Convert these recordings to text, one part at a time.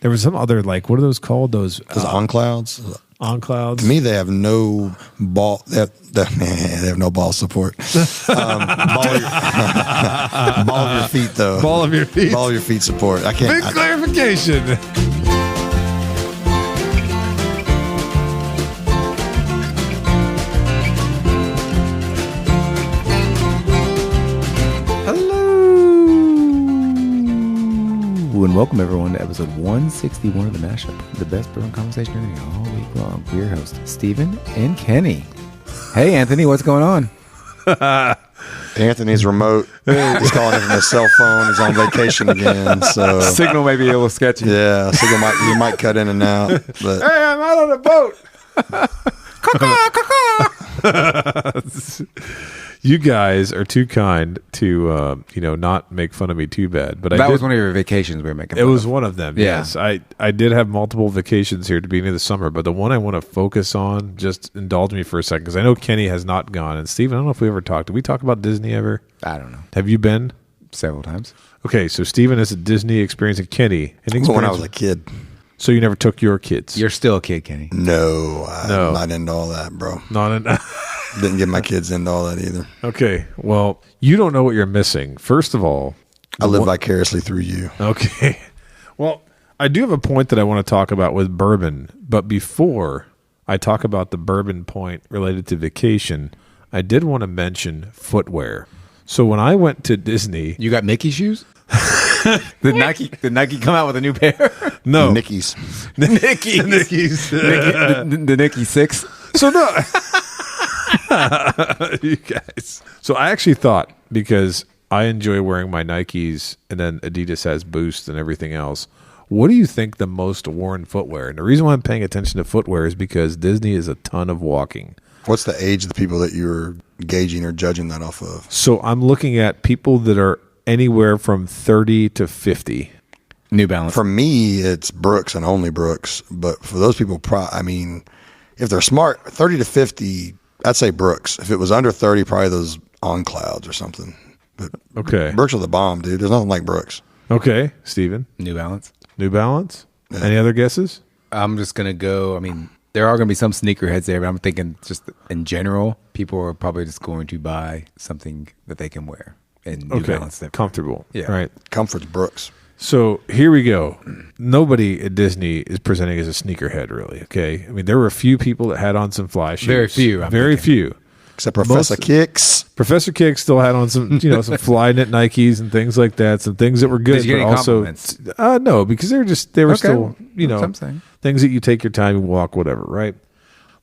There was some other, like, what are those called? Those on-clouds? On-clouds? To me, they have no ball. They have no ball support. Ball of your feet, though. Ball of your feet. Ball of your feet support. I can't. Big clarification. And welcome everyone to episode 161 of The Mashup, the best bourbon conversation all week long. We're your hosts, Stephen and Kenny. Hey, Anthony, what's going on? Anthony's remote. He's calling it from his cell phone. He's on vacation again. So signal may be a little sketchy. Yeah, signal might cut in and out. But Hey, I'm out on a boat. You guys are too kind to, not make fun of me too bad. But that was one of your vacations we were making. It was one of them. Yeah. Yes, I did have multiple vacations here at the beginning of the summer, but the one I want to focus on, just indulge me for a second, because I know Kenny has not gone. And Steve, I don't know if we ever talked. Did we talk about Disney ever? I don't know. Have you been? Several times. Okay, so Steven has a Disney experience, and Kenny an experience when I was a kid. So you never took your kids? You're still a kid, Kenny. No, I'm not into all that, bro. Not in. Didn't get my kids into all that either. Okay, well, you don't know what you're missing. First of all, I live vicariously through you. Okay. Well, I do have a point that I want to talk about with bourbon, but before I talk about the bourbon point related to vacation, I did want to mention footwear. So when I went to Disney, you got Mickey shoes? Did Nike come out with a new pair? No. Nickies. The Nicky 6. So no. You guys. So I actually thought, because I enjoy wearing my Nikes and then Adidas has Boost and everything else, what do you think the most worn footwear? And the reason why I'm paying attention to footwear is because Disney is a ton of walking. What's the age of the people that you're gauging or judging that off of? So I'm looking at people that are anywhere from 30 to 50. New Balance. For me, it's Brooks and only Brooks. But for those people, if they're smart, 30 to 50, I'd say Brooks. If it was under 30, probably those on clouds or something. But okay, Brooks are the bomb, dude. There's nothing like Brooks. Okay, Steven. New Balance. New Balance? Yeah. Any other guesses? I'm just going to go, there are going to be some sneakerheads there, but I'm thinking just in general, people are probably just going to buy something that they can wear. And New Balance. Comfortable. Yeah. Right. Comfort's Brooks. So here we go. Nobody at Disney is presenting as a sneakerhead, really. Okay, there were a few people that had on some fly shoes. Very few. Very few. Except Professor Kicks. Professor Kicks still had on some, some fly knit Nikes and things like that. Some things that were good, Did you get but any also compliments? No, because they were still, That's what I'm saying. things that you take your time and walk, whatever, right?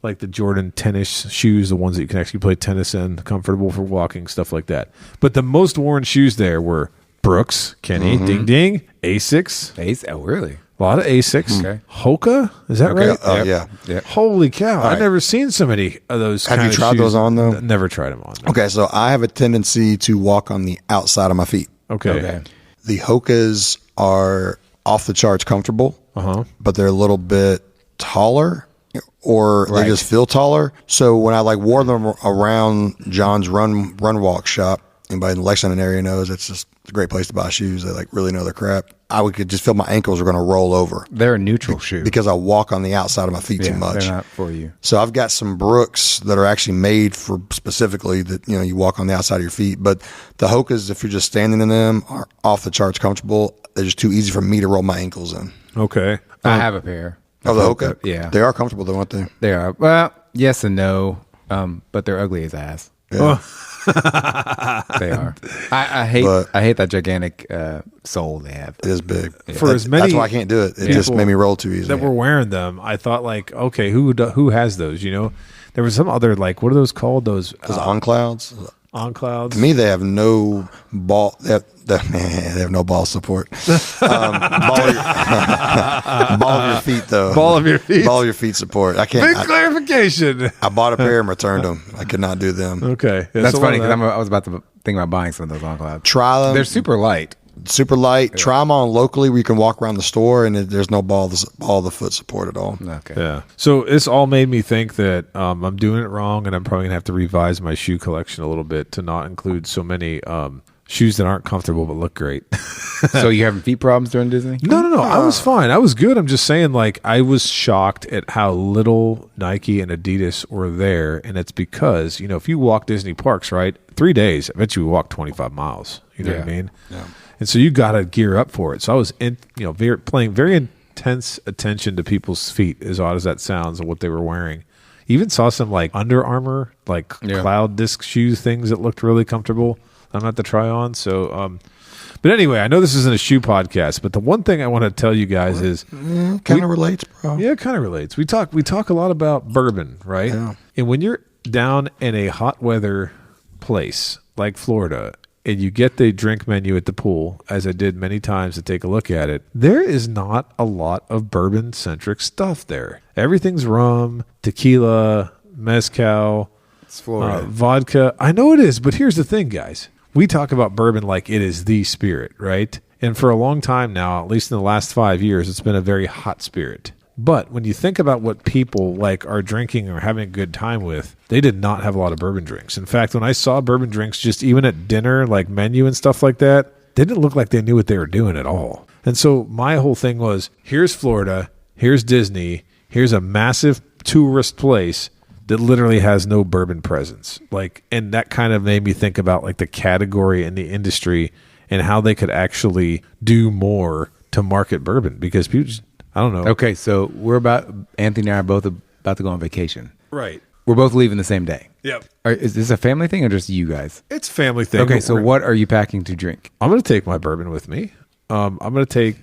Like the Jordan tennis shoes, the ones that you can actually play tennis in, comfortable for walking, stuff like that. But the most worn shoes there were Brooks, Kenny, Ding Ding, Asics. Oh, really? A lot of Asics. Okay. Hoka, is that right? Oh, yeah. Holy cow. Right. I've never seen so many of those Have kind you of tried shoes. those on, though? Never tried them on. No. Okay, so I have a tendency to walk on the outside of my feet. Okay. The Hokas are off the charts comfortable, but they're a little bit taller, or they just feel taller. So when I wore them around John's run walk shop, anybody in the Lexington area knows it's just a great place to buy shoes. They really know their crap. I could just feel my ankles are going to roll over. They're a neutral shoe. Because I walk on the outside of my feet too much. They're not for you. So I've got some Brooks that are actually made for specifically that, you walk on the outside of your feet. But the Hokas, if you're just standing in them, are off the charts comfortable. They're just too easy for me to roll my ankles in. Okay. I have a pair. Oh, the Hoka? Yeah. They are comfortable though, aren't they? They are. Well, yes and no. But they're ugly as ass. Yeah. They are. I hate that gigantic sole they have. It is big. Yeah. For as many that's why I can't do it. It just made me roll too easily. That were wearing them, I thought okay, who has those? There was some other what are those called? Those on clouds. On clouds. To me, they have no ball. They have no ball support. Ball of your feet, though. Ball of your feet. Ball of your feet support. I can't. Big clarification. I bought a pair and returned them. I could not do them. Okay, that's funny because I was about to think about buying some of those on clouds. Try them. They're super light. Super light. Yeah. Try them on locally where you can walk around the store and there's no ball of the foot support at all. Okay. Yeah. So this all made me think that I'm doing it wrong, and I'm probably gonna have to revise my shoe collection a little bit to not include so many shoes that aren't comfortable but look great. So you having feet problems during Disney? No. I was fine. I was good. I'm just saying, like, I was shocked at how little Nike and Adidas were there. And it's because, if you walk Disney parks, right, 3 days, I bet you walk 25 miles. You know what I mean? Yeah. And so you got to gear up for it. So I was, paying very intense attention to people's feet, as odd as that sounds, and what they were wearing. Even saw some, like, Under Armour, like, cloud disc shoe things that looked really comfortable. I'm not to try on. So, but anyway, I know this isn't a shoe podcast, but the one thing I want to tell you guys is kind of relates, bro. Yeah, it kind of relates. We talk a lot about bourbon, right? Yeah. And when you're down in a hot weather place like Florida and you get the drink menu at the pool, as I did many times to take a look at it, there is not a lot of bourbon centric stuff there. Everything's rum, tequila, mezcal, it's Florida. Vodka. I know it is, but here's the thing, guys. We talk about bourbon like it is the spirit, right? And for a long time now, at least in the last 5 years, it's been a very hot spirit. But when you think about what people like are drinking or having a good time with, they did not have a lot of bourbon drinks. In fact, when I saw bourbon drinks just even at dinner, like menu and stuff like that, they didn't look like they knew what they were doing at all. And so my whole thing was, here's Florida, here's Disney, here's a massive tourist place that literally has no bourbon presence. Like, and that kind of made me think about like the category and the industry and how they could actually do more to market bourbon, because people just, I don't know. Okay, so Anthony and I are both about to go on vacation. Right. We're both leaving the same day. Yep. Is this a family thing or just you guys? It's a family thing. Okay, so what are you packing to drink? I'm going to take my bourbon with me. I'm going to take,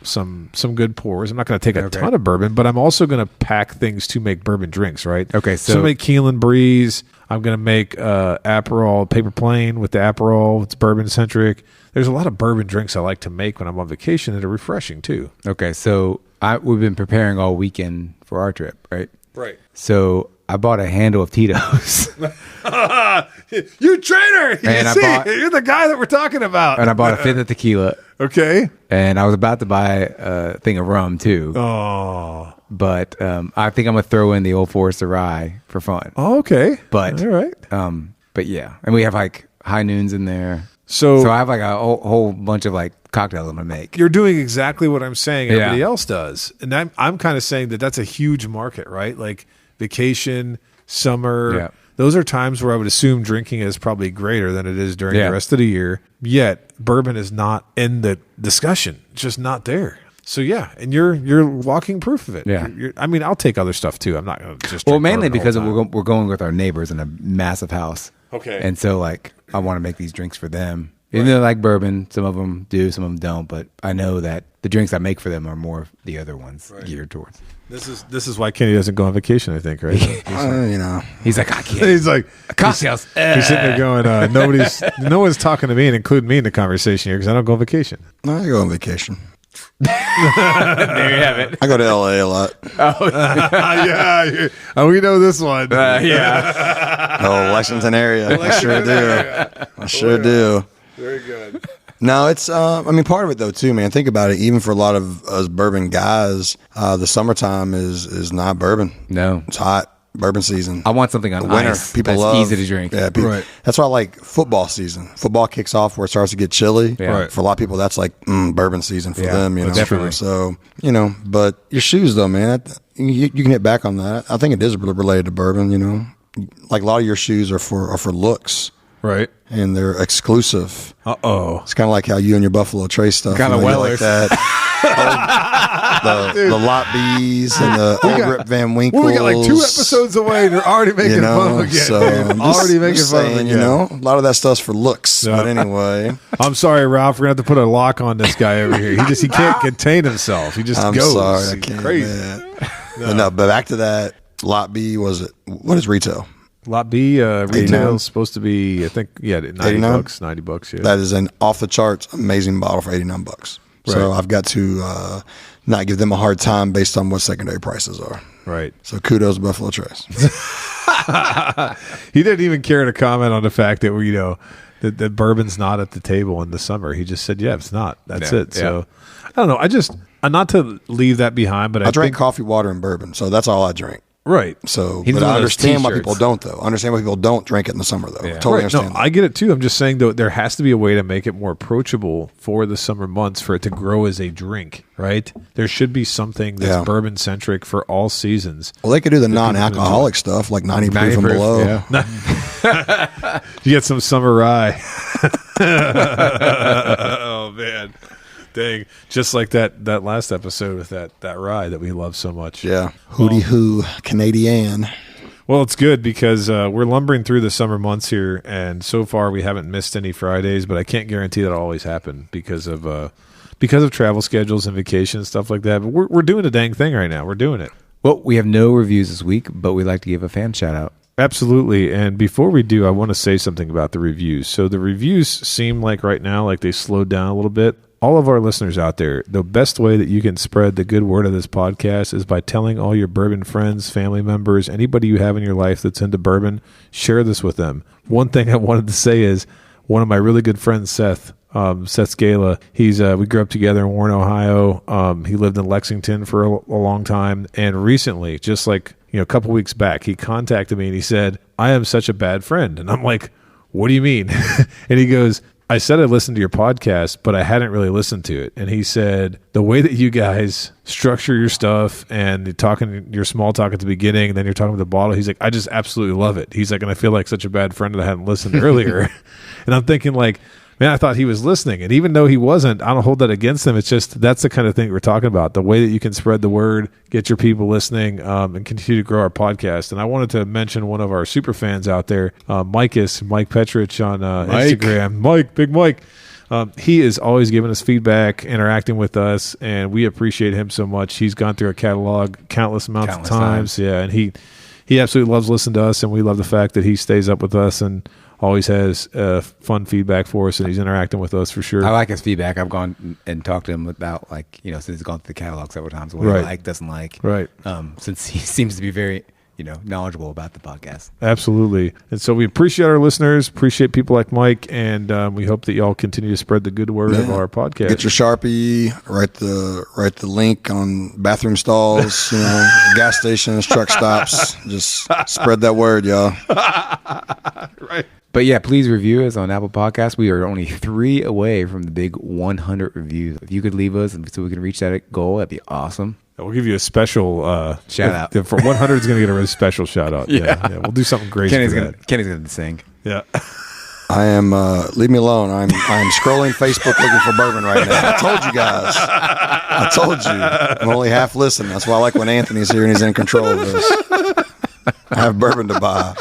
some good pours. I'm not going to take a ton of bourbon, but I'm also going to pack things to make bourbon drinks, right? Okay, so make Keelan Breeze. I'm going to make Aperol Paper Plane with the Aperol. It's bourbon centric. There's a lot of bourbon drinks I like to make when I'm on vacation that are refreshing too. Okay, so we've been preparing all weekend for our trip, right? Right. So I bought a handle of Tito's. You traitor! You're the guy that we're talking about. And I bought a fifth of tequila. Okay. And I was about to buy a thing of rum too. Oh. But I think I'm gonna throw in the Old Forester Rye for fun. Oh, okay. But all right. But yeah, and we have like high noons in there. So I have like a whole bunch of like cocktails I'm gonna make. You're doing exactly what I'm saying everybody else does, and I'm kind of saying that that's a huge market, right? Like vacation, summer. Yeah. Those are times where I would assume drinking is probably greater than it is during the rest of the year. Yet bourbon is not in the discussion; it's just not there. So yeah, and you're walking proof of it. Yeah, I'll take other stuff too. I'm not going to just mainly because we're going with our neighbors in a massive house. Okay, and so like I want to make these drinks for them. Even though they like bourbon, some of them do, some of them don't. But I know that the drinks I make for them are more the other ones geared towards. This is why Kenny doesn't go on vacation, I think, right? He's like, I can't. He's like cocktails. He's sitting there going, no one's talking to me and including me in the conversation here because I don't go on vacation. No, I go on vacation. There you have it. I go to LA a lot. Oh, yeah. We know this one. Yeah. Oh, Lexington area. I sure do. Very good. No, it's, part of it though too, man. Think about it. Even for a lot of us bourbon guys, the summertime is not bourbon. No. It's hot. Bourbon season. I want something on winter. Ice. People that's love easy to drink. Yeah, right. That's why I like football season. Football kicks off where it starts to get chilly. Yeah. Right. For a lot of people, that's like bourbon season for them. Definitely. So but your shoes though, man, you can hit back on that. I think it is related to bourbon. Like a lot of your shoes are for looks. Right. And they're exclusive. Uh-oh. It's kind of like how you and your Buffalo Trace stuff. Kind of like that. The Lot B's and the old Rip Van Winkles. We got like 2 episodes away and they're already making fun again. So already making fun again. A lot of that stuff's for looks. But anyway. I'm sorry, Ralph. We're going to have to put a lock on this guy over here. He can't contain himself. He just goes. I'm sorry. I can't. Crazy. But back to that. Lot B, what is retail? Lot B retail is supposed to be, I think, $90. $90, yeah. That is an off the charts amazing bottle for $89. Right. So I've got to not give them a hard time based on what secondary prices are. Right. So kudos Buffalo Trace. He didn't even care to comment on the fact that that bourbon's not at the table in the summer. He just said, "Yeah, it's not. That's it." So I don't know. Not to leave that behind, but I drink coffee, water, and bourbon, so that's all I drink. Right. So, He's but one I of those understand why t-shirts. people don't, though. I understand why people don't drink it in the summer, though. Yeah. Totally Right. No, understand that. I get it too. I'm just saying, though, there has to be a way to make it more approachable for the summer months for it to grow as a drink, right? There should be something that's bourbon centric for all seasons. Well, they could do the non-alcoholic stuff, like 90 proof and proof, below. yeah. You get some summer rye. Oh, man. Dang. Just like that last episode with that rye that we love so much. Yeah. Hootie hoo, Canadian. Well, it's good because we're lumbering through the summer months here, and so far we haven't missed any Fridays, but I can't guarantee that'll always happen because of travel schedules and vacation and stuff like that. But we're doing the dang thing right now. We're doing it. Well, we have no reviews this week, but we'd like to give a fan shout out. Absolutely. And before we do, I want to say something about the reviews. So the reviews seem like right now, like they slowed down a little bit. All of our listeners out there, the best way that you can spread the good word of this podcast is by telling all your bourbon friends, family members, anybody you have in your life that's into bourbon, share this with them. One thing I wanted to say is one of my really good friends, Seth Scala, we grew up together in Warren, Ohio. He lived in Lexington for a long time. And recently, just like, a couple weeks back, he contacted me and he said, I am such a bad friend. And I'm like, what do you mean? And he goes, I said I listened to your podcast, but I hadn't really listened to it. And he said, the way that you guys structure your stuff and your small talk at the beginning, and then you're talking with the bottle, he's like, I just absolutely love it. He's like, and I feel like such a bad friend that I hadn't listened earlier. And I'm thinking like, man, I thought he was listening. And even though he wasn't, I don't hold that against him. It's just, that's the kind of thing we're talking about. The way that you can spread the word, get your people listening, and continue to grow our podcast. And I wanted to mention one of our super fans out there, Mike Petrich on Instagram. Big Mike. He is always giving us feedback, interacting with us, and we appreciate him so much. He's gone through our catalog countless amounts of times. Yeah, and he absolutely loves listening to us, and we love the fact that he stays up with us and always has fun feedback for us, and he's interacting with us for sure. I like his feedback. I've gone and talked to him about, since he's gone through the catalog several times, what he doesn't like. Right. Since he seems to be very, knowledgeable about the podcast. Absolutely. And so we appreciate our listeners, appreciate people like Mike, and we hope that y'all continue to spread the good word of our podcast. Get your Sharpie, write the link on bathroom stalls, gas stations, truck stops. Just spread that word, y'all. Right. But yeah, please review us on Apple Podcasts. We are only 3 away from the big 100 reviews. If you could leave us so we can reach that goal, that'd be awesome. We'll give you a special shout out. For 100 is going to get a really special shout out. Yeah. We'll do something great. Kenny's going to sing. Yeah. I am, leave me alone. I'm scrolling Facebook looking for bourbon right now. I told you guys. I told you. I'm only half listening. That's why I like when Anthony's here and he's in control of this. I have bourbon to buy.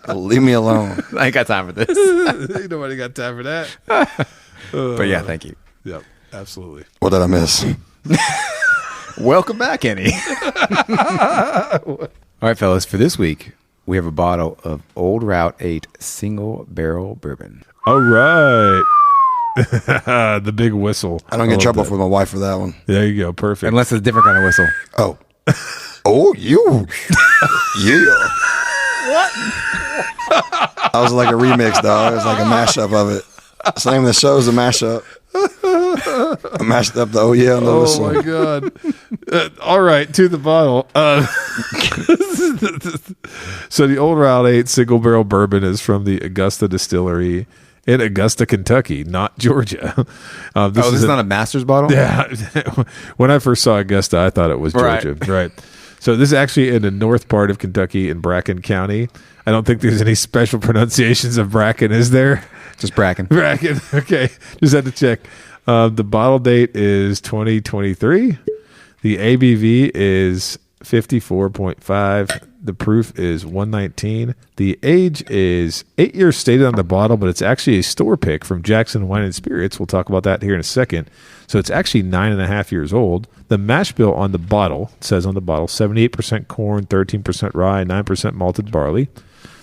Leave me alone. I ain't got time for this. Ain't nobody got time for that. But yeah, thank you. Yep, absolutely. What did I miss? Welcome back, Kenny. All right, fellas, for this week, we have a bottle of Old Route 8 single barrel bourbon. All right. The big whistle. I don't get in trouble with my wife for that one. There you go. Perfect. Unless it's a different kind of whistle. Oh. Oh, you. Yeah. What? I was like a remix, dog. It was like a mashup of it. It's the name of the show is a mashup. I mashed up the yeah and the whistle. Oh my god! All right, to the bottle. So the Old Route 8 single barrel bourbon is from the Augusta Distillery in Augusta, Kentucky, not Georgia. This is not a master's bottle? Yeah. When I first saw Augusta, I thought it was Georgia. Right. So this is actually in the north part of Kentucky in Bracken County. I don't think there's any special pronunciations of Bracken, is there? Just Bracken. Bracken. Okay. Just had to check. The bottle date is 2023. The ABV is 54.5. The proof is 119. The age is 8 years stated on the bottle, but it's actually a store pick from Jackson Wine and Spirits. We'll talk about that here in a second. So it's actually 9.5 years old. The mash bill on the bottle, it says on the bottle, 78% corn, 13% rye, 9% malted barley.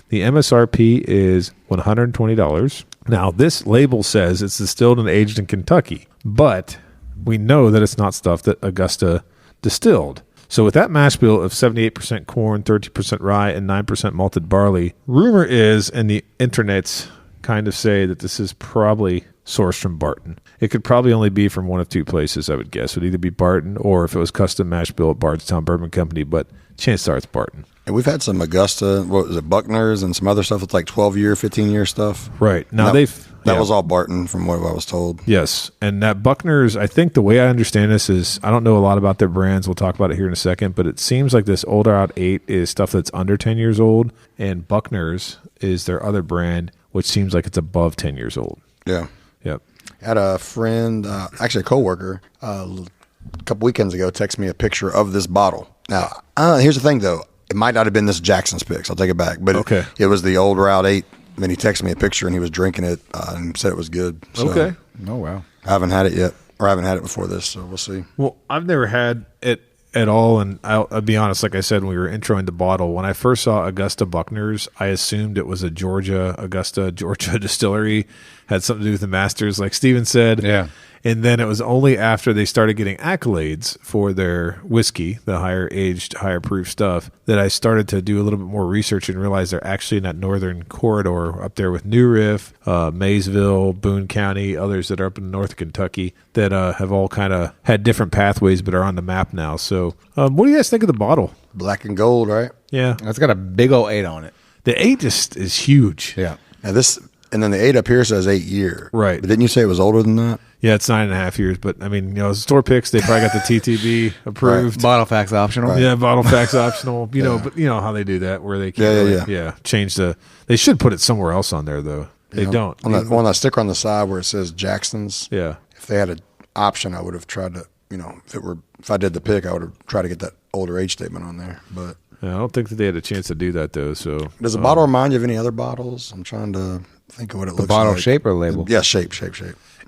The MSRP is $120. Now, this label says it's distilled and aged in Kentucky, but we know that it's not stuff that Augusta distilled. So with that mash bill of 78% corn, 30% rye, and 9% malted barley, rumor is, and the internets kind of say that this is probably sourced from Barton. It could probably only be from one of two places, I would guess. It would either be Barton or if it was custom mash bill at Bardstown Bourbon Company, but chances are it's Barton. And we've had some Augusta, what was it, Buckners and some other stuff that's like 12-year, 15-year stuff. Right. Now that was all Barton from what I was told. Yes. And that Buckner's, I think the way I understand this is, I don't know a lot about their brands. We'll talk about it here in a second, but it seems like this Older Out 8 is stuff that's under 10 years old, and Buckner's is their other brand, which seems like it's above 10 years old. Yeah. Yep. I had a friend, actually a coworker, a couple weekends ago, text me a picture of this bottle. Now, here's the thing, though. It might not have been this Jackson's Picks. I'll take it back. But okay. It was the Old Route 8. Then he texted me a picture, and he was drinking it and said it was good. So okay. Oh, wow. I haven't had it yet, or I haven't had it before this, so we'll see. Well, I've never had it at all, and I'll be honest, like I said when we were introing the bottle, when I first saw Augusta Buckner's, I assumed it was a Augusta, Georgia distillery, had something to do with the Masters, like Steven said. Yeah. And then it was only after they started getting accolades for their whiskey, the higher aged, higher proof stuff, that I started to do a little bit more research and realize they're actually in that northern corridor up there with New Riff, Maysville, Boone County, others that are up in North Kentucky that have all kind of had different pathways but are on the map now. So what do you guys think of the bottle? Black and gold, right? Yeah. It's got a big old 8 on it. The 8 just is huge. Yeah. Now and then the 8 up here says 8 year. Right. But didn't you say it was older than that? Yeah, it's 9.5 years, but I mean, store picks, they probably got the TTB approved. Right. Bottle facts optional. Right. Yeah, bottle facts optional. You know, but you know how they do that, where they can't change they should put it somewhere else on there though. They don't. On that sticker on the side where it says Jackson's. Yeah. If they had an option, I would have tried to, if I did the pick, I would have tried to get that older age statement on there. But yeah, I don't think that they had a chance to do that though. So does the bottle remind you of any other bottles? I'm trying to think of what it looks like. Bottle shape or label? Yeah, shape.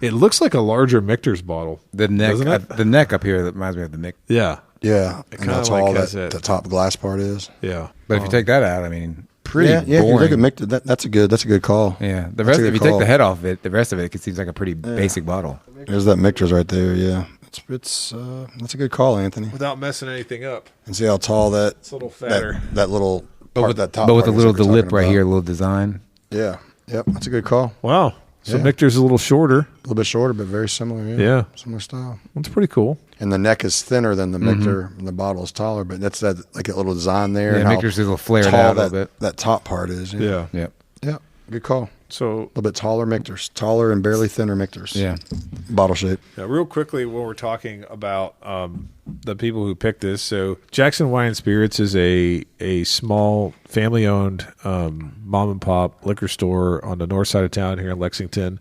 It looks like a larger Michter's bottle. The neck, the neck up here that reminds me of the Mick. Yeah. Yeah, It and kinda that's like all has that that- the top glass part is. Yeah. But if you take that out, I mean, pretty Yeah, if you boring. look at Michter, that's a good call. Yeah, the That's rest. a If good you take call. the head off it, the rest of it seems like a pretty basic bottle. There's that Michter's right there. Yeah, it's that's a good call, Anthony. Without messing anything up. And see how tall It's a little fatter. that little part, that top. But with part the is little what we're lip talking right about. here, a little design. Yeah, yep, that's a good call. Wow. So Yeah. Michter's a little shorter. A little bit shorter, but very similar. Yeah. Similar style. That's pretty cool. And the neck is thinner than the Michter, and the bottle is taller. But that's that like a little design there. Yeah, and how Michter's a little flared tall out a that, little bit. That top part is. Yeah. Yep. Yeah. Good call. So A little bit taller Michters, taller and barely thinner Michters. Yeah. Bottle shape. now, real quickly, when we're talking about the people who picked this, so Jackson Wine and Spirits is a small family-owned mom and pop liquor store on the north side of town here in Lexington.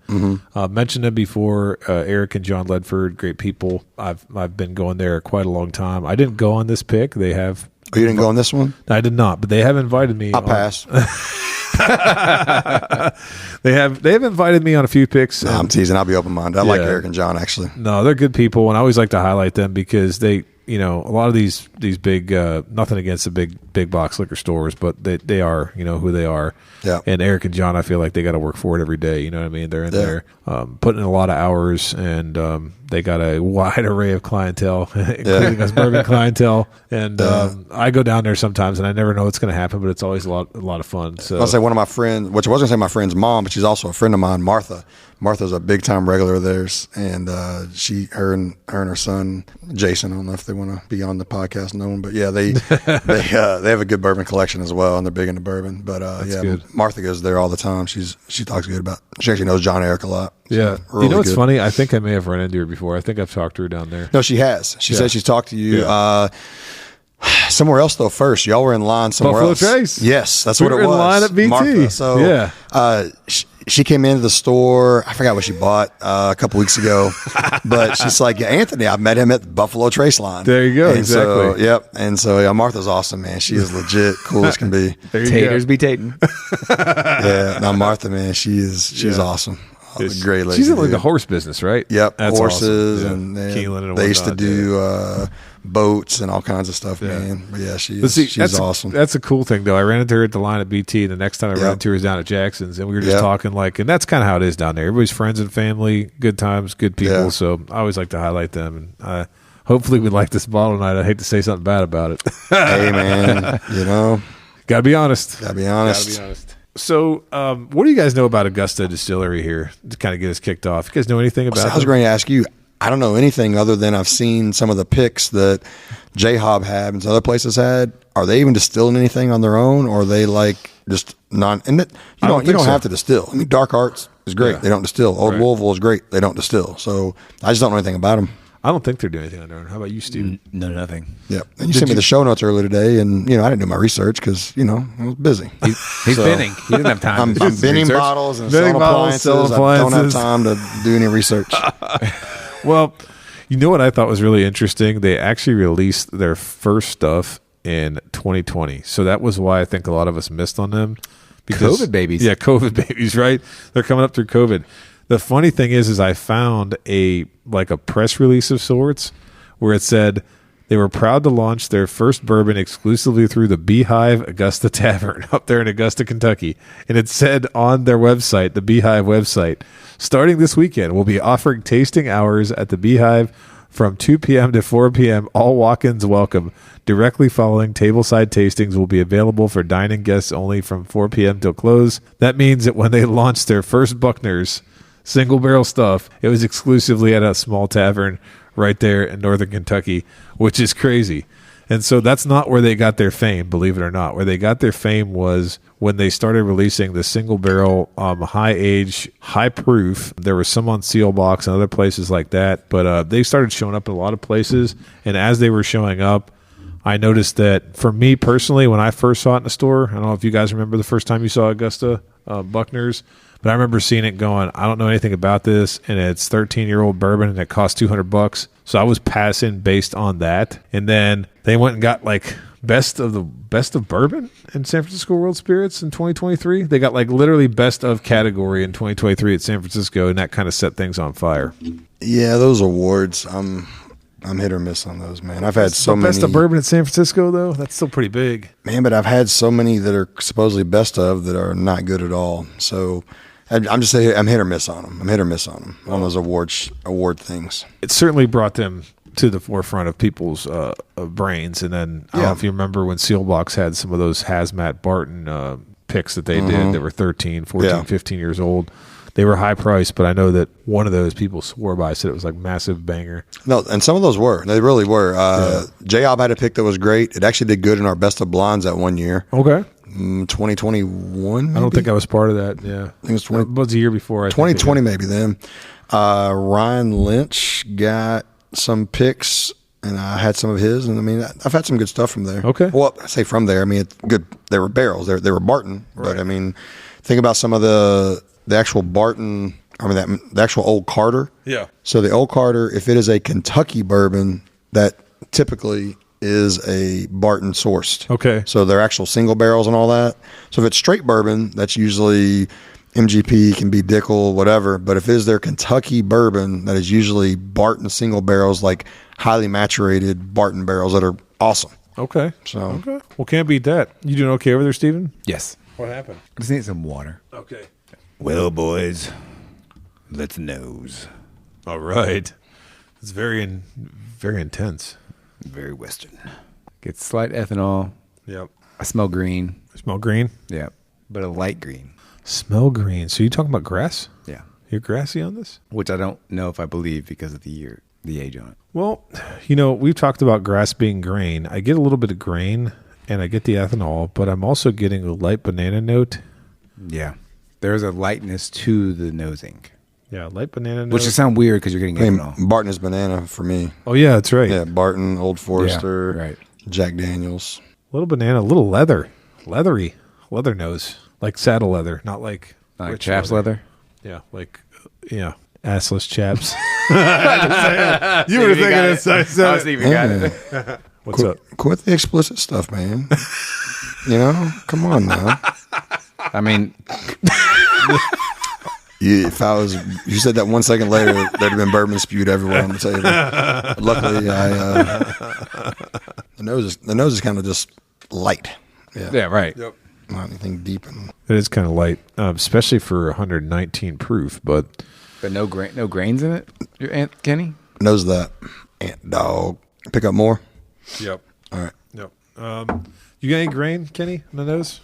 Mentioned them before. Eric and John Ledford, great people. I've been going there quite a long time. I didn't go on this pick. They have. Oh, you didn't go on this one? I did not, but they have invited me. I'll pass. They have invited me on a few picks. No, I'm teasing. I'll be open minded. I like Eric and John actually. No, they're good people, and I always like to highlight them because they, a lot of these big, nothing against the big box liquor stores, but they are, who they are. Yeah. And Eric and John, I feel like they got to work for it every day. You know what I mean? They're in there putting in a lot of hours, and they got a wide array of clientele, including us bourbon clientele. And I go down there sometimes, and I never know what's going to happen, but it's always a lot of fun. So I'll say one of my friends, which I was going to say my friend's mom, but she's also a friend of mine, Martha. Martha's a big time regular of theirs, and her and her son Jason. I don't know if they want to be on the podcast, no one, but yeah, they have a good bourbon collection as well, and they're big into bourbon. But good. Martha goes there all the time. She talks good about. She actually knows John Eric a lot. yeah, really what's good. funny? I think I may have run into her before. I think I've talked to her down there. No, she has. She said she's talked to you. Somewhere else though. First, y'all were in line somewhere Buffalo else. Trace. Yes, that's We what were it in was. line at BT. Martha. So Yeah. she came into the store. I forgot what she bought a couple weeks ago, but she's like, yeah, Anthony, I met him at the Buffalo Trace line. There you go. And Exactly. So, yep. And so Martha's awesome, man. She is legit cool as can be. There you Taters go. be tating. Yeah. Now Martha, man, she's awesome. Great lady. She's in like dude. the horse business, right? Yep, That's horses awesome. Yeah. and Keelan and they used to whatnot, do boats and all kinds of stuff, man. But yeah, But she's that's awesome. That's a cool thing, though. I ran into her at the line at BT. The next time I ran Yep. into her was down at Jackson's, and we were just Yep. talking and that's kind of how it is down there. Everybody's friends and family, good times, good people. Yeah. So I always like to highlight them, and hopefully we like this bottle tonight. I hate to say something bad about it. Hey, man, Gotta be honest. gotta be honest. Gotta be honest. So, what do you guys know about Augusta Distillery here to kind of get us kicked off? You guys know anything about it? I was going to ask you. I don't know anything other than I've seen some of the picks that J-Hob had and some other places had. Are they even distilling anything on their own, or are they like just non? And you don't have to distill. I mean, Dark Arts is great. Yeah. They don't distill. Old Louisville is great. They don't distill. So I just don't know anything about them. I don't think they're doing anything on their own. How about you, Steve? No, nothing. Yeah. And you sent me the show notes earlier today, and I didn't do my research because I was busy. He's binning. He didn't have time. I'm binning bottles and selling appliances. I don't have time to do any research. Well, you know what I thought was really interesting? They actually released their first stuff in 2020. So that was why I think a lot of us missed on them. Because, COVID babies. Yeah, COVID babies, right? They're coming up through COVID. The funny thing is I found a press release of sorts where it said they were proud to launch their first bourbon exclusively through the Beehive Augusta Tavern up there in Augusta, Kentucky. And it said on their website, the Beehive website, starting this weekend, we'll be offering tasting hours at the Beehive from 2 p.m. to 4 p.m. All walk-ins welcome. Directly following tableside tastings will be available for dining guests only from 4 p.m. till close. That means that when they launched their first Buckner's single barrel stuff, it was exclusively at a small tavern right there in northern Kentucky, which is crazy. And so that's not where they got their fame, believe it or not. Where they got their fame was when they started releasing the single barrel, high age, high proof. There was some on Seal Box and other places like that, but they started showing up in a lot of places. And as they were showing up, I noticed that for me personally, when I first saw it in the store, I don't know if you guys remember the first time you saw Augusta Buckner's, but I remember seeing it going, I don't know anything about this, and it's 13-year-old bourbon, and it costs $200. So I was passing based on that. And then they went and got best of bourbon in San Francisco World Spirits in 2023. They got literally best of category in 2023 at San Francisco, and that kind of set things on fire. Yeah, those awards, I'm hit or miss on those, man. I've had so many. Best of bourbon at San Francisco, though? That's still pretty big. Man, but I've had so many that are supposedly best of that are not good at all. So I'm just saying I'm hit or miss on them. On those award things. It certainly brought them to the forefront of people's brains. And then I don't know if you remember when Sealbox had some of those Hazmat Barton picks that they did that were 13, 14, 15 years old. They were high priced, but I know that one of those people swore by, said it was massive banger. No, and some of those were. They really were. J-Ob had a pick that was great. It actually did good in our best of blondes that one year. Okay. 2021, maybe? I don't think I was part of that, yeah. I think it was 20. It was the year before. 2020 maybe then. Ryan Lynch got some picks, and I had some of his, and I mean, I've had some good stuff from there. Okay. Well, I say from there, I mean, it's good. They were barrels. They were Barton, but I mean, think about some of the actual Barton, I mean, the actual Old Carter. Yeah. So the Old Carter, if it is a Kentucky bourbon, that typically is a Barton sourced. Okay. So they're actual single barrels and all that. So if it's straight bourbon, that's usually MGP, can be Dickel, whatever. But if it is their Kentucky bourbon, that is usually Barton single barrels, highly maturated Barton barrels that are awesome. Okay. Okay. Well, can't beat that. You doing okay over there, Steven? Yes. What happened? I just need some water. Okay. Well, boys, let's nose. All right. It's very intense. Very Western. Get slight ethanol. Yep. I smell green. Smell green? Yeah. But a light green. Smell green. So you talking about grass? Yeah. You're grassy on this? Which I don't know if I believe because of the age on it. Well, we've talked about grass being grain. I get a little bit of grain and I get the ethanol, but I'm also getting a light banana note. Yeah. There's a lightness to the nosing. Yeah, light banana note. Which would sound weird because you're getting ethanol. Barton is banana for me. Oh, yeah, that's right. Yeah, Barton, Old Forester, right. Jack Daniels. A little banana, a little leather. Leathery. Leather nose. Like saddle leather, not like chaps leather? Yeah, assless chaps. You were thinking it. I said it. Got it. What's up? Quit the explicit stuff, man. Come on now. I mean, if you said that 1 second later, there'd have been bourbon spewed everywhere on the table. Luckily, the nose is kind of just light. Yeah, right. Yep. Not anything deep. It is kind of light, especially for 119 proof, but no grains in it. Your Aunt Kenny knows that. Ant dog. Pick up more. Yep. All right. Yep. You got any grain, Kenny, on the nose?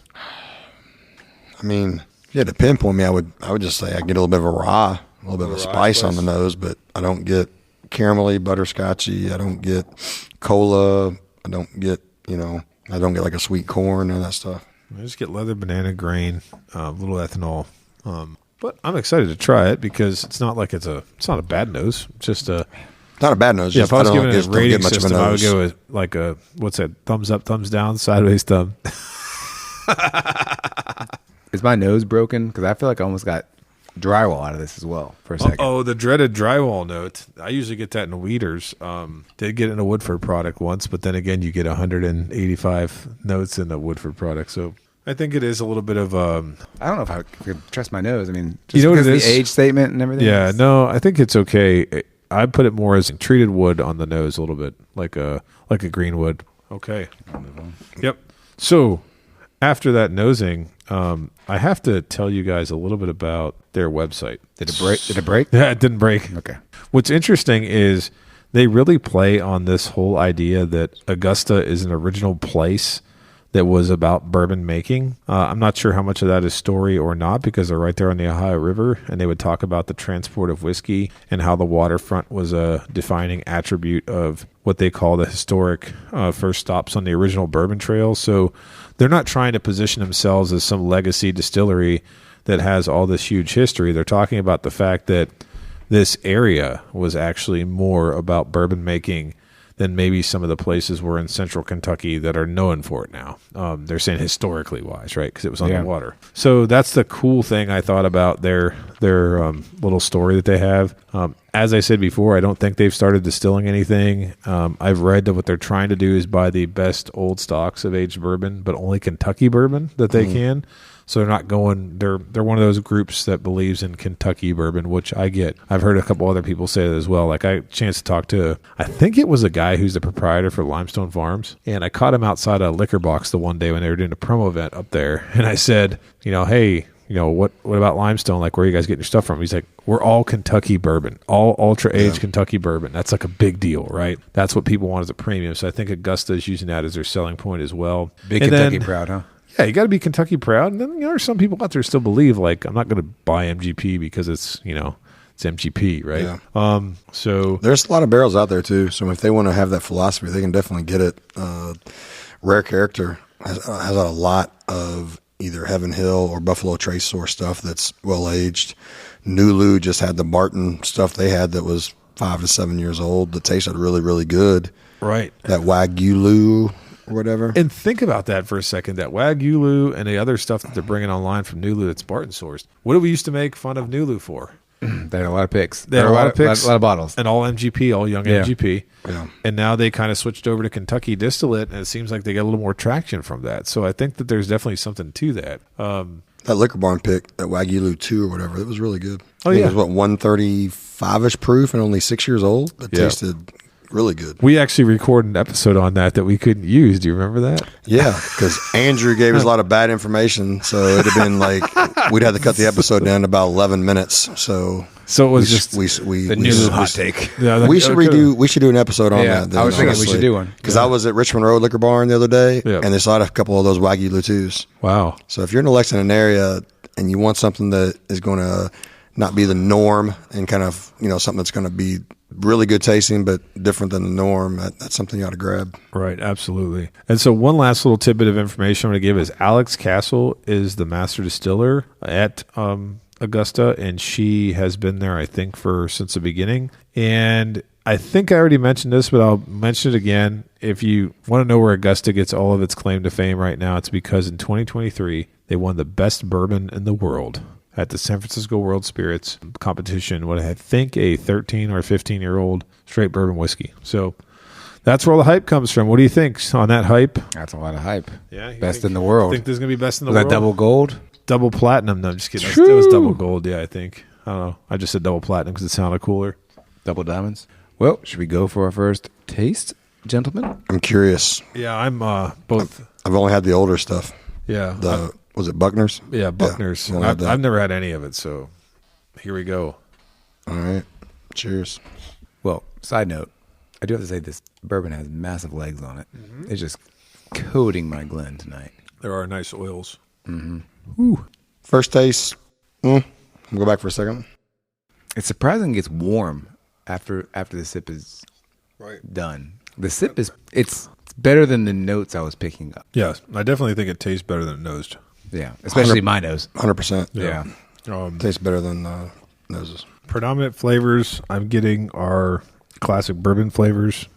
I mean, if you had to pinpoint me, I would just say I get a little bit of a rye, a little bit of a spice on the nose, but I don't get caramelly, butterscotchy. I don't get cola. I don't get like a sweet corn and that stuff. I just get leather, banana, grain, a little ethanol. But I'm excited to try it because it's not like it's not a bad nose. It's just not a bad nose. Yeah, just, if I was giving it a rating much system, of a I would nose. go with like a, what's that, thumbs up, thumbs down, sideways thumb. Is my nose broken? Because I feel like I almost got drywall out of this as well for a second. Oh, the dreaded drywall note. I usually get that in Weeders. Did get it in a Woodford product once, but then again, you get 185 notes in a Woodford product. So I think it is a little bit of I don't know if I could trust my nose. I mean, just You know what because it of is? the age statement and everything. yeah, no, I think it's okay. I put it more as treated wood on the nose a little bit, like a green wood. Okay. Yep. So after that nosing, I have to tell you guys a little bit about their website. Did it break? Did it break? Yeah, it didn't break. Okay. What's interesting is they really play on this whole idea that Augusta is an original place that was about bourbon making. I'm not sure how much of that is story or not because they're right there on the Ohio River, and they would talk about the transport of whiskey and how the waterfront was a defining attribute of what they call the historic first stops on the original bourbon trail. So they're not trying to position themselves as some legacy distillery that has all this huge history. They're talking about the fact that this area was actually more about bourbon making than maybe some of the places were in central Kentucky that are known for it now. They're saying historically wise, right? Because it was on the water. So that's the cool thing I thought about their little story that they have. As I said before, I don't think they've started distilling anything. I've read that what they're trying to do is buy the best old stocks of aged bourbon, but only Kentucky bourbon that they can. So they're not going. They're one of those groups that believes in Kentucky bourbon, which I get. I've heard a couple other people say that as well. Like I had a chance to talk to, I think it was a guy who's the proprietor for Limestone Farms, and I caught him outside a liquor box the one day when they were doing a promo event up there, and I said, hey, what about Limestone? Like, where are you guys getting your stuff from? He's like, we're all Kentucky bourbon, all ultra aged Kentucky bourbon. That's like a big deal, right? That's what people want as a premium. So I think Augusta is using that as their selling point as well. Big Kentucky proud, huh? Yeah, you got to be Kentucky proud. And then there's some people out there still believe, like, I'm not going to buy MGP because it's MGP, right? Yeah. So there's a lot of barrels out there too. So if they want to have that philosophy, they can definitely get it. Rare Character has a lot of either Heaven Hill or Buffalo Trace source stuff that's well aged. Nulu just had the Barton stuff they had that was 5 to 7 years old that tasted really, really good. Right. That Wagyu or whatever. And think about that for a second, that Wagyu and the other stuff that they're bringing online from Nulu that's Barton sourced. What did we used to make fun of Nulu for? They had a lot of picks. They had a lot of picks. A lot of bottles. And all MGP, all young MGP. Yeah. And now they kind of switched over to Kentucky distillate, and it seems like they got a little more traction from that. So I think that there's definitely something to that. That Liquor Barn pick, that Wagyu 2 or whatever, it was really good. Oh, I think yeah. It was, 135-ish proof and only 6 years old. It tasted really good. We actually recorded an episode on that we couldn't use. Do you remember that? Yeah, because Andrew gave us a lot of bad information, so it'd have been like we'd have to cut the episode down to about 11 minutes. So it was just the new hot take. Yeah, we should do an episode on that. Then, I was thinking we should do one because I was at Richmond Road Liquor Barn the other day, Yeah. and they still had a couple of those Wagyu 2s. Wow. So if you're in the Lexington area and you want something that is going to not be the norm and kind of something that's going to be really good tasting but different than the norm, that's something you ought to grab. Right, absolutely. And so one last little tidbit of information I'm going to give is Alex Castle is the master distiller at Augusta, and she has been there, I think, since the beginning. And I think I already mentioned this, but I'll mention it again. If you want to know where Augusta gets all of its claim to fame right now, it's because in 2023, they won the best bourbon in the world at the San Francisco World Spirits competition, what I think a 13 or 15-year-old straight bourbon whiskey. So that's where all the hype comes from. What do you think on that hype? That's a lot of hype. Yeah, best in the world. I think this is going to be best in the Was world. that double gold? Double platinum. No, I'm just kidding. It was double gold, yeah, I think. I don't know. I just said double platinum because it sounded cooler. Double diamonds. Well, should we go for our first taste, gentlemen? I'm curious. Yeah, I'm both. I've only had the older stuff. Yeah. Was it Buckner's? Yeah, Buckner's. Yeah, I've never had any of it, so here we go. All right. Cheers. Well, side note, I do have to say this bourbon has massive legs on it. It's just coating my Glen tonight. There are nice oils. Mm-hmm. Ooh. First taste, I'm gonna go back for a second. It's surprising it gets warm after the sip is done. The sip it's better than the notes I was picking up. Yes, I definitely think it tastes better than nosed. Yeah, especially my nose. 100%. Yeah. Tastes better than noses. Predominant flavors I'm getting are classic bourbon flavors,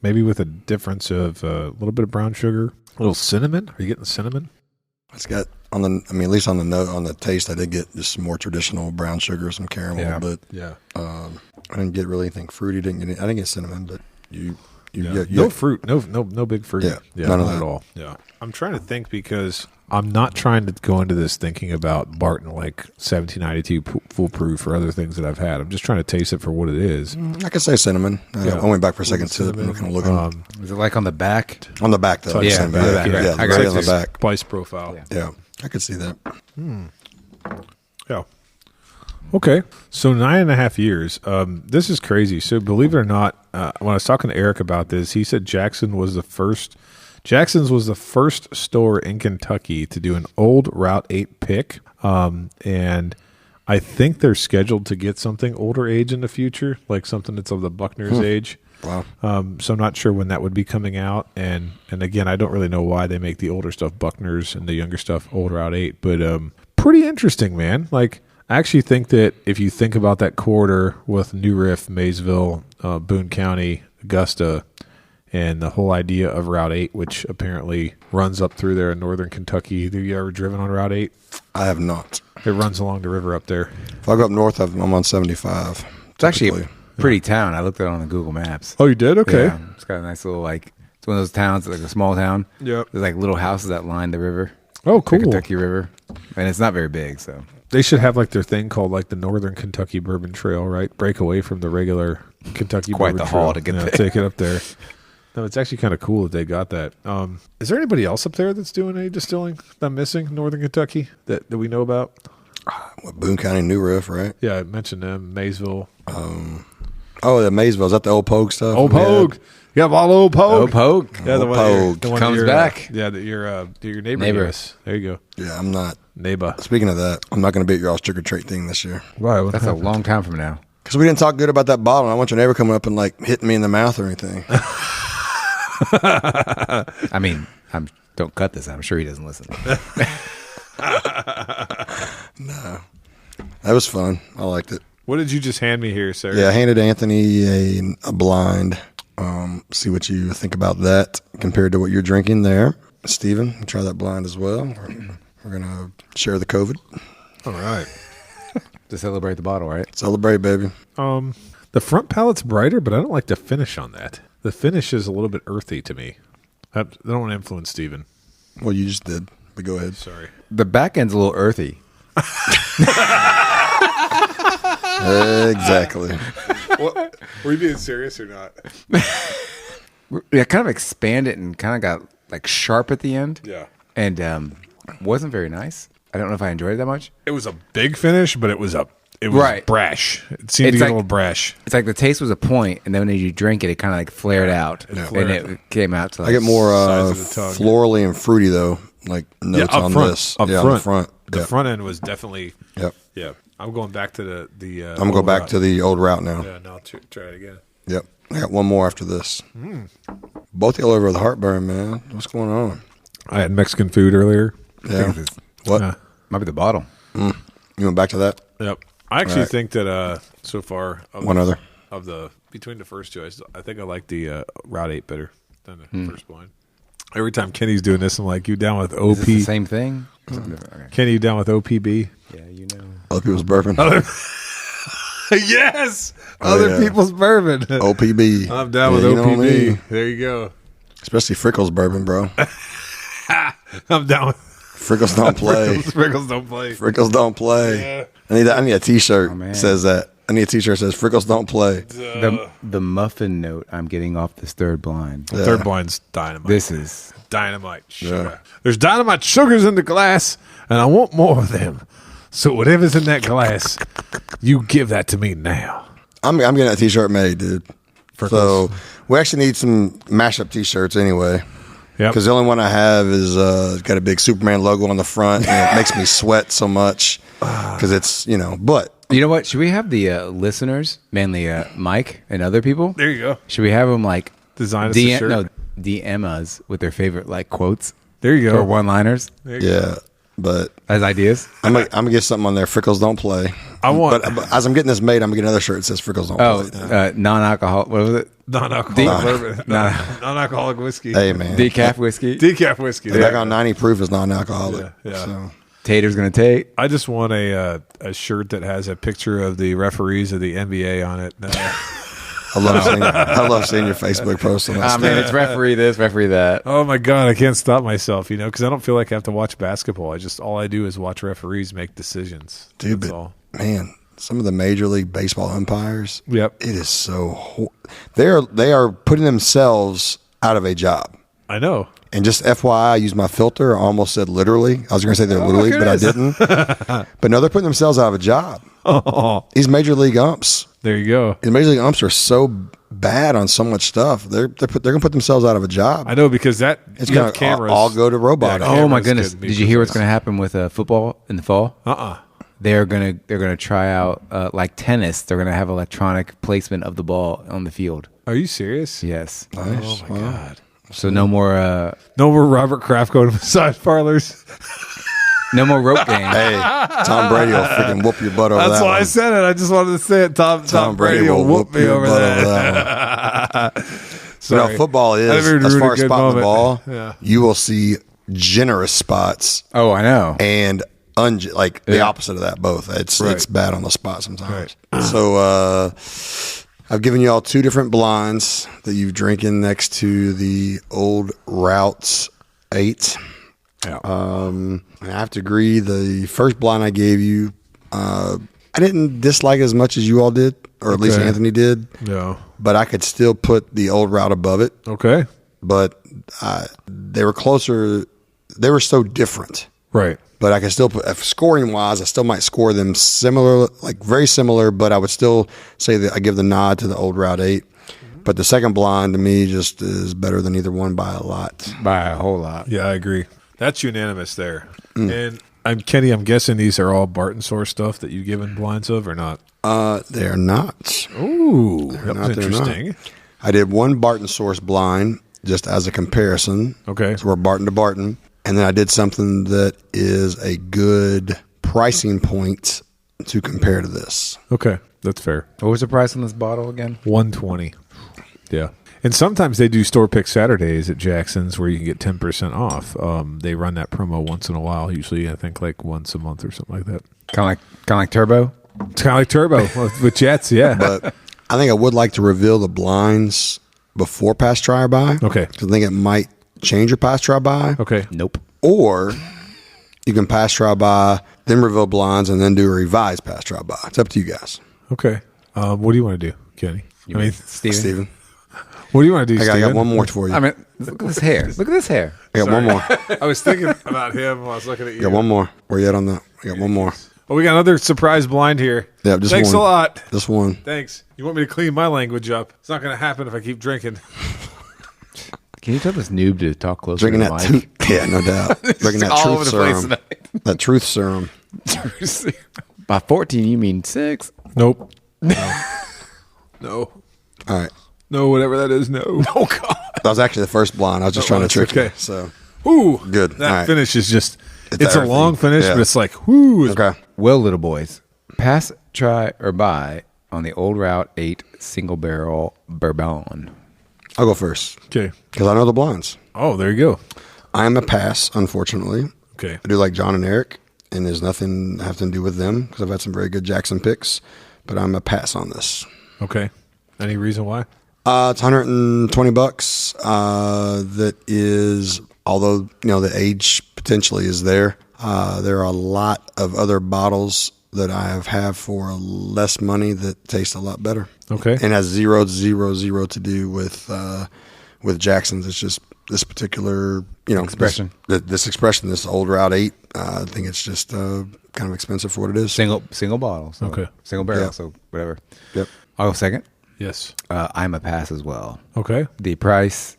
maybe with a difference of a little bit of brown sugar, a little cinnamon. Are you getting cinnamon? It's got at least on the note, on the taste, I did get just some more traditional brown sugar, some caramel, but I didn't get really anything fruity. I didn't get cinnamon, but you no fruit, no big fruit. Yeah, none of not that at all. Yeah, I'm trying to think because I'm not trying to go into this thinking about Barton like 1792 foolproof or other things that I've had. I'm just trying to taste it for what it is. I could say cinnamon. I went back for a second to it. Kind of looking. Is it like on the back? On the back, though. Yeah, Same back. yeah. I got it on the back. Spice profile. Yeah, I could see that. Yeah. Okay. So 9.5 years. This is crazy. So believe it or not, when I was talking to Eric about this, he said Jackson's was the first store in Kentucky to do an old Route 8 pick. And I think they're scheduled to get something older age in the future, like something that's of the Buckner's age. Wow. So I'm not sure when that would be coming out. And again, I don't really know why they make the older stuff Buckner's and the younger stuff old Route 8. But pretty interesting, man. Like, I actually think that if you think about that corridor with New Riff, Maysville, Boone County, Augusta, and the whole idea of Route 8, which apparently runs up through there in northern Kentucky. Have you ever driven on Route 8? I have not. It runs along the river up there. If I go up north, I'm on 75. It's actually a pretty town. I looked at it on the Google Maps. Oh, you did? Okay. Yeah, it's got a nice little, like, it's one of those towns, like a small town. Yep. There's like little houses that line the river. Oh, cool. The Kentucky River. And it's not very big, so. They should have like their thing called like the Northern Kentucky Bourbon Trail, right? Break away from the regular Kentucky Quite Bourbon the Trail. haul to get there. Take it up there. No, it's actually kind of cool that they got that. Is there anybody else up there that's doing any distilling that I'm missing, Northern Kentucky, that we know about? Boone County, New Riff, right? Yeah, I mentioned them. Maysville. Oh, Maysville. Is that the Old Pogue stuff? Old Pogue. You have all Old Pogue. Old Pogue. Yeah, the Old one Pogue. the one Comes your, back. Yeah, that your neighbor. Gave. There you go. Yeah, I'm not. Neighbor. Speaking of that, I'm not going to be at your all's trick or treat thing this year. Right. That's a long time from now. Because we didn't talk good about that bottle. I want your neighbor coming up and like hitting me in the mouth or anything. I mean, don't cut this. I'm sure he doesn't listen. No. That was fun. I liked it. What did you just hand me here, sir? Yeah, I handed Anthony a blind. See what you think about that compared to what you're drinking there. Steven, try that blind as well. We're going to share the COVID. All right. To celebrate the bottle, right? Celebrate, baby. The front palate's brighter, but I don't like the finish on that. The finish is a little bit earthy to me. I don't want to influence Steven. Well, you just did, but go ahead. Sorry. The back end's a little earthy. Exactly. What? Were you being serious or not? Yeah, kind of expanded and kind of got like sharp at the end. Yeah. And wasn't very nice. I don't know if I enjoyed it that much. It was a big finish, but it was Right. brash. It seemed to get a little brash. It's like the taste was a point, and then when you drink it, it kind of like flared out. flared. And it came out to like... I get more size of the tongue. florally and fruity, though, like notes up on front. this. Up yeah, front. on the front. The Yep. front end was definitely... Yep. Yeah. I'm going back to the I'm going to go back to the old route now. Yeah, now try it again. Yep. I got one more after this. Both y'all over the heartburn, man. What's going on? I had Mexican food earlier. Yeah. What? Might be the bottle. You went back to that? Yep. I actually Right. think that so far One other. of the between the first two, I think I like the Route 8 better than the first blind. Every time Kenny's doing this, I'm like, "You down with OP?" Is this the same thing? Okay. Kenny, you down with OPB? Yeah, you know. Other people's bourbon. Yes, Oh, other yeah. people's bourbon. OPB. I'm down with you know OPB. what I mean? There you go. Especially Frickles bourbon, bro. I'm down with Frickles don't play. Sprinkles don't play. Frickles don't play. Yeah. I need a T-shirt Oh, man. that says that. I need a T-shirt that says Frickles don't play. The muffin note I'm getting off this third blind. Yeah. Third blind's dynamite. This is... Dynamite sugar. Yeah. There's dynamite sugars in the glass, and I want more of them. So whatever's in that glass, you give that to me now. I'm getting that T-shirt made, dude. Frickles. So we actually need some mashup T-shirts anyway. Because the only one I have is got a big Superman logo on the front, and it makes me sweat so much because it's, but. You know what? Should we have the listeners, mainly Mike and other people? There you go. Should we have them design us a shirt? No, DM us with their favorite quotes? There you go. Or one-liners? Yeah, but as ideas. I'm gonna get something on there. Frickles don't play. But as I'm getting this made, I'm gonna get another shirt that says Frickles don't play. Non-alcohol. What was it? Non-alcoholic non-alcoholic whiskey. Hey man, decaf whiskey. Decaf whiskey. The back on 90 proof is non-alcoholic. Yeah. So. Tater's gonna take. I just want a shirt that has a picture of the referees of the NBA on it. I love seeing your Facebook posts on that. Man, it's referee this, referee that. Oh my God, I can't stop myself, because I don't feel like I have to watch basketball. All I do is watch referees make decisions. Dude, That's but all. Man, some of the Major League Baseball umpires, Yep. it is so they are putting themselves out of a job. I know. And just FYI, I used my filter. I almost said literally. I was going to say they're literally, but I didn't. But no, they're putting themselves out of a job. Oh, These Major League umps. there you go. The Major League umps are so bad on so much stuff. They're going to put themselves out of a job. I know because It's going to all go to robots. Yeah, Oh my cameras goodness! could be Did you hear what's possessed. going to happen with football in the fall? They're gonna try out like tennis. They're gonna have electronic placement of the ball on the field. Are you serious? Yes. Nice. Oh my God. So no more No more Robert Kraft going to massage parlors. no more rope game. Hey, Tom Brady will freaking whoop your butt over That's that why I one. said it. I just wanted to say it. Tom Brady will whoop me your over butt that. one. Sorry. Football I is, didn't mean to as ruin far a as good spotting the moment. ball, Yeah. you will see generous spots Oh, I know. and the opposite of that both. It's bad on the spot sometimes. So I've given you all two different blinds that you've drinking next to the old Routes 8. Yeah. I have to agree, the first blind I gave you, I didn't dislike it as much as you all did, or at least Okay. Anthony did. No. But I could still put the old route above it. Okay. But they were closer. They were so different. Right. But I can still put, scoring wise, I still might score them similar, very similar. But I would still say that I give the nod to the old Route 8. But the second blind to me just is better than either one by a lot. By a whole lot. Yeah, I agree. That's unanimous there. And Kenny, I'm guessing these are all Barton Source stuff that you've given blinds of or not? They're not. Ooh, that was They're interesting. not. I did one Barton Source blind just as a comparison. Okay. So we're Barton to Barton. And then I did something that is a good pricing point to compare to this. Okay, that's fair. What was the price on this bottle again? $120. Yeah. And sometimes they do store pick Saturdays at Jackson's where you can get 10% off. They run that promo once in a while, usually I think like once a month or something like that. Kind of like Turbo. It's kind of like Turbo with Jets, yeah. But I think I would like to reveal the blinds before pass try or buy. Okay. Because I think it might change your pass try buy. Okay. Nope. Or you can pass try buy, then reveal blinds, and then do a revised pass try buy. It's up to you guys. Okay. What do you want to do, Kenny? Steven. What do you want to do, I got one more for you. I mean, look at this hair. Look at this hair. I got one more. I was thinking about him while I was looking at you. I got one more. Where you at on that? I got one more. Oh, we got another surprise blind here. Yeah, just Thanks one. a lot. Just one. Thanks. You want me to clean my language up? It's not going to happen if I keep drinking. Can you tell this noob to talk closer Drinking to the that mic? Yeah, no doubt. Drinking that all over truth the place serum. tonight. That truth serum. By 14, you mean 6? Nope. No. All right. No, whatever that is, no. Oh, God. That was actually the first blind. I was just trying to it's trick you. okay. So Ooh. Good. That All right. finish is just, it's a everything. long finish, Yeah. but it's like, whoo. okay. Well, little boys, pass, try, or buy on the old Route 8 single barrel Bourbon. I'll go first Okay. because I know the blinds. Oh, there you go. I am a pass, unfortunately. Okay. I do like John and Eric, and there's nothing having to do with them because I've had some very good Jackson picks, but I'm a pass on this. Okay. Any reason why? It's $120. That is, although the age potentially is there. There are a lot of other bottles that I have for less money that taste a lot better. Okay. and has 0 to do with Jackson's. It's just this particular Expression. This expression, this old Route 8. I think it's just kind of expensive for what it is. Single bottle. So Okay. Single barrel, Yeah. so whatever. Yep. I'll go second. Yes. I'm a pass as well. Okay. The price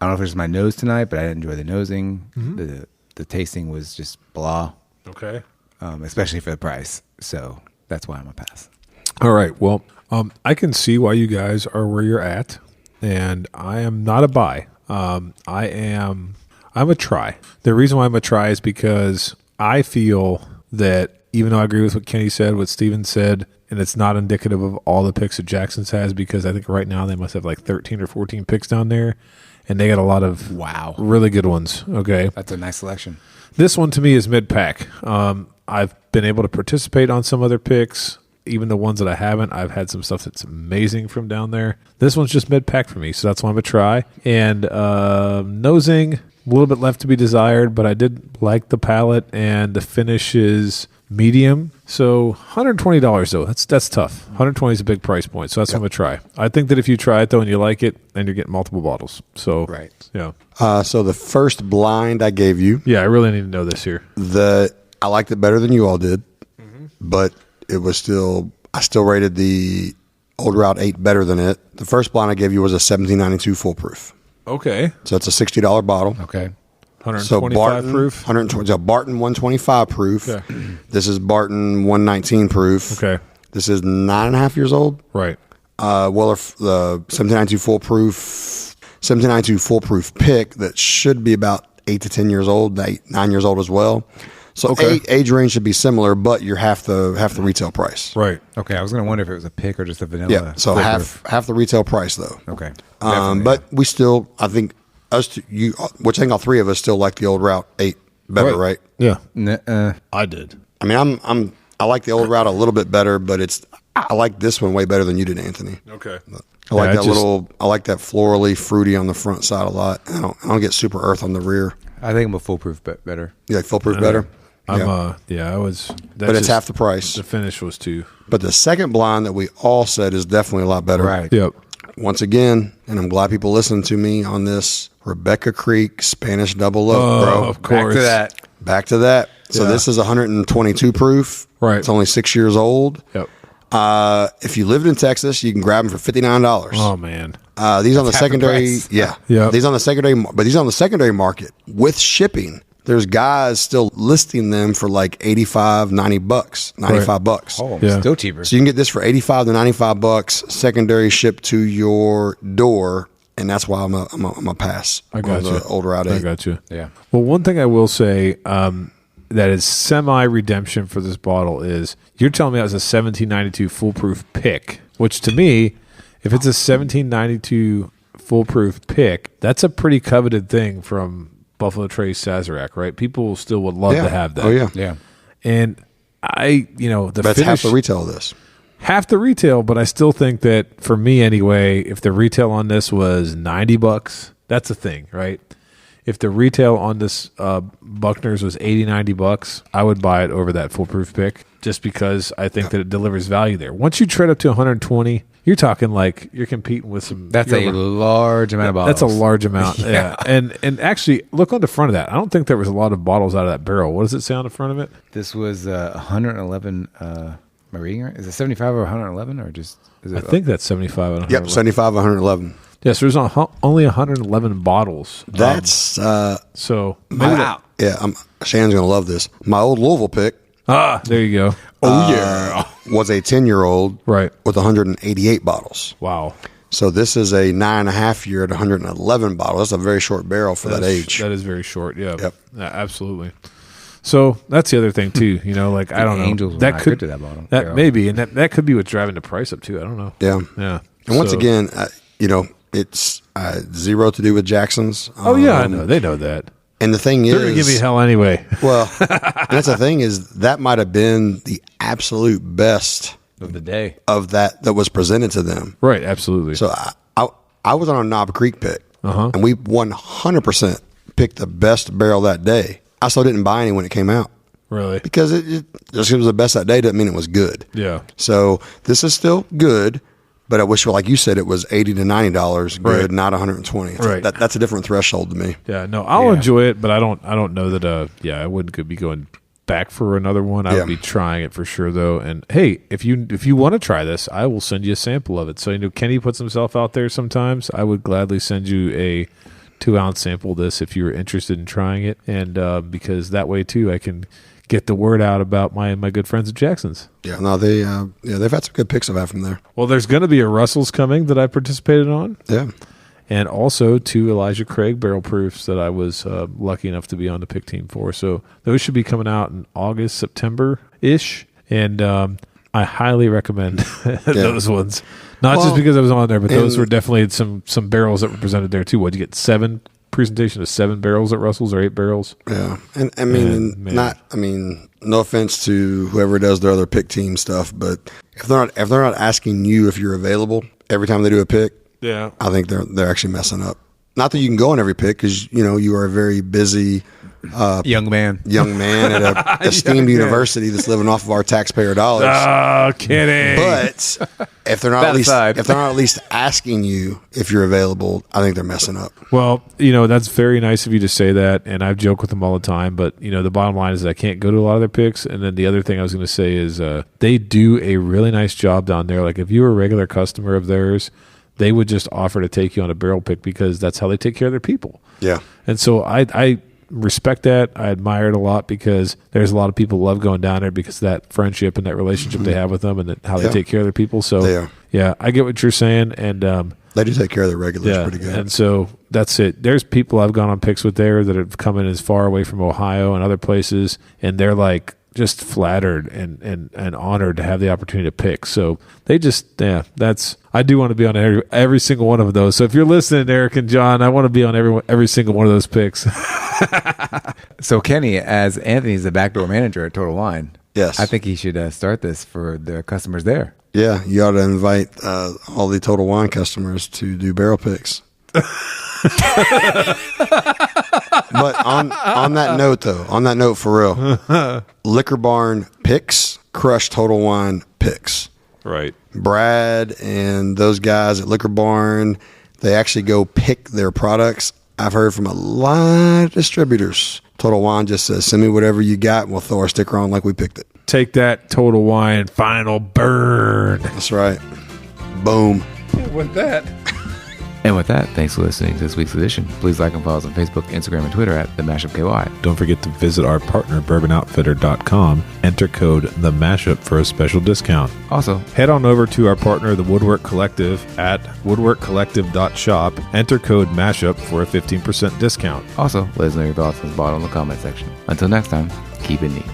I don't know if it's my nose tonight, but I didn't enjoy the nosing. The tasting was just blah. Okay. Especially for the price. So that's why I'm a pass. All right. Well, I can see why you guys are where you're at, and I am not a buy. I'm a try. The reason why I'm a try is because I feel that even though I agree with what Kenny said, what Steven said, and it's not indicative of all the picks that Jackson's has, because I think right now they must have like 13 or 14 picks down there, and they got a lot of really good ones. Okay. That's a nice selection. This one to me is mid-pack. I've been able to participate on some other picks. Even the ones that I haven't, I've had some stuff that's amazing from down there. This one's just mid-pack for me, so that's why I'm going to try. And nosing, a little bit left to be desired, but I did like the palate, and the finish is medium. So $120 though, that's tough. $120 is a big price point, so that's what I'm going to try. I think that if you try it though and you like it, then you're getting multiple bottles. So right. Yeah. So the first blind I gave you, I really need to know this here. I liked it better than you all did, but it was I still rated the Old Route 8 better than it. The first blind I gave you was a 1792 foolproof. Okay. So it's a $60 bottle. Okay. 125 proof. 120. So Barton 125 proof. Okay. This is Barton 119 proof. Okay. This is 9.5 years old. Right. Weller, the 1792 foolproof pick that should be about 8 to 10 years old, 9 years old as well. So age range should be similar, but you're half the retail price. Right. Okay. I was going to wonder if it was a pick or just a vanilla. Yeah. So half the retail price though. Okay. But we still, I think which I think all three of us still like the Old Route 8 better, right? Yeah. I did. I mean, I like the Old Route a little bit better, but I like this one way better than you did, Anthony. Okay. I like I like that florally fruity on the front side a lot. I don't get super earth on the rear. I think I'm a foolproof better. You like foolproof better? I was. But it's half the price. The finish was too. But the second blind that we all said is definitely a lot better. Right. Yep. Once again, and I'm glad people listen to me on this, Rebecca Creek Spanish Double Oak, bro. Of course. Back to that. So this is 122 proof. Right. It's only 6 years old. Yep. If you lived in Texas, you can grab them for $59. Oh man. These on the secondary, the These on the secondary, but these on the secondary market with shipping. There's guys still listing them for like $85, $90, $95. Oh, Yeah. still cheaper. So you can get this for $85 to $95, secondary shipped to your door, and that's why I'm a pass. I got on you. The Old Route 8. I got you. Yeah. Well, one thing I will say that is semi-redemption for this bottle is you're telling me that was a 1792 foolproof pick, which to me, if it's a 1792 foolproof pick, that's a pretty coveted thing from Buffalo Trace Sazerac, right? People still would love to have that. Oh, yeah. Yeah. And the That's finish, half the retail of this. half the retail, but I still think that for me anyway, if the retail on this was $90, that's a thing, right? If the retail on this Buckner's was $80, $90, I would buy it over that foolproof pick just because I think that it delivers value there. Once you trade up to 120, you're talking like you're competing with some. That's a large amount of bottles. That's a large amount. Yeah. And actually, look on the front of that. I don't think there was a lot of bottles out of that barrel. What does it say on the front of it? This was 111. Am I reading right? Is it 75 or 111 or just? Is it, I think that's 75. Yep, 75, 111. Yes, there's only 111 bottles. That's So wow. Shannon's gonna love this. My old Louisville pick. There you go. Was a 10-year-old Right. with 188 bottles. Wow. So this is a 9.5 year at 111 bottles. That's a very short barrel for that age. That is very short. Yeah. Yep. Yeah, absolutely. So that's the other thing too. Like I don't know. Angels That not could good to that bottle. That Yeah. maybe, and that could be what's driving the price up too. I don't know. Yeah. Yeah. And once So- again, it's zero to do with Jackson's. Oh yeah, I know. They know that. And the thing They're gonna give me is, hell anyway. well, that's the thing is that might have been the absolute best Of the day. of that was presented to them. Right. Absolutely. So I was on a Knob Creek pick, and we 100% picked the best barrel that day. I still didn't buy any when it came out really. because it just because it was the best that day doesn't mean it was good. Yeah. So this is still good, but I wish, like you said, it was $80 to $90 good, Right. not 120. Right. That's a different threshold to me. Yeah. No, I'll enjoy it, but I don't know that. I wouldn't be going back for another one. I would be trying it for sure though. And hey, if you want to try this, I will send you a sample of it. So Kenny puts himself out there sometimes. I would gladly send you a 2-ounce sample this if you were interested in trying it, and because that way too I can get the word out about my good friends at Jackson's. Yeah, no, they've had some good picks I've had from there. Well, there's going to be a Russell's coming that I participated on. Yeah. And also 2 Elijah Craig barrel proofs that I was lucky enough to be on the pick team for. So those should be coming out in August, September-ish. And I highly recommend those ones. Not just because I was on there, but those were definitely some barrels that were presented there too. What, you get 7 presentation of 7 barrels at Russell's or 8 barrels? Yeah. And I mean, no offense to whoever does their other pick team stuff, but if they're not asking you if you're available every time they do a pick, yeah, I think they're actually messing up. Not that you can go on every pick because you are a very busy young man at a esteemed university that's living off of our taxpayer dollars. Oh, kidding! But if they're not at least asking you if you're available, I think they're messing up. Well, that's very nice of you to say that, and I joke with them all the time. But the bottom line is that I can't go to a lot of their picks. And then the other thing I was going to say is they do a really nice job down there. Like if you were a regular customer of theirs, they would just offer to take you on a barrel pick because that's how they take care of their people. Yeah. And so I respect that. I admire it a lot because there's a lot of people who love going down there because of that friendship and that relationship they have with them and how they take care of their people. So, yeah, I get what you're saying. And they do take care of their regulars pretty good. And so that's it. There's people I've gone on picks with there that have come in as far away from Ohio and other places, and they're like just flattered and honored to have the opportunity to pick. So they just, I do want to be on every single one of those. So if you're listening, Eric and John, I want to be on every single one of those picks. So Kenny, as Anthony's the backdoor manager at Total Wine, yes, I think he should start this for the customers there. Yeah, you ought to invite all the Total Wine customers to do barrel picks. But on that note for real, Liquor Barn picks crush Total Wine picks. Right. Brad and those guys at Liquor Barn, they actually go pick their products. I've heard from a lot of distributors. Total Wine just says, send me whatever you got and we'll throw our sticker on like we picked it. Take that, Total Wine final burn. That's right. Boom. And with that, thanks for listening to this week's edition. Please like and follow us on Facebook, Instagram, and Twitter at The Mashup KY. Don't forget to visit our partner, bourbonoutfitter.com. Enter code The Mashup for a special discount. Also, head on over to our partner, the Woodwork Collective, at woodworkcollective.shop. Enter code MASHUP for a 15% discount. Also, let us know your thoughts on the bottom of the comment section. Until next time, keep it neat.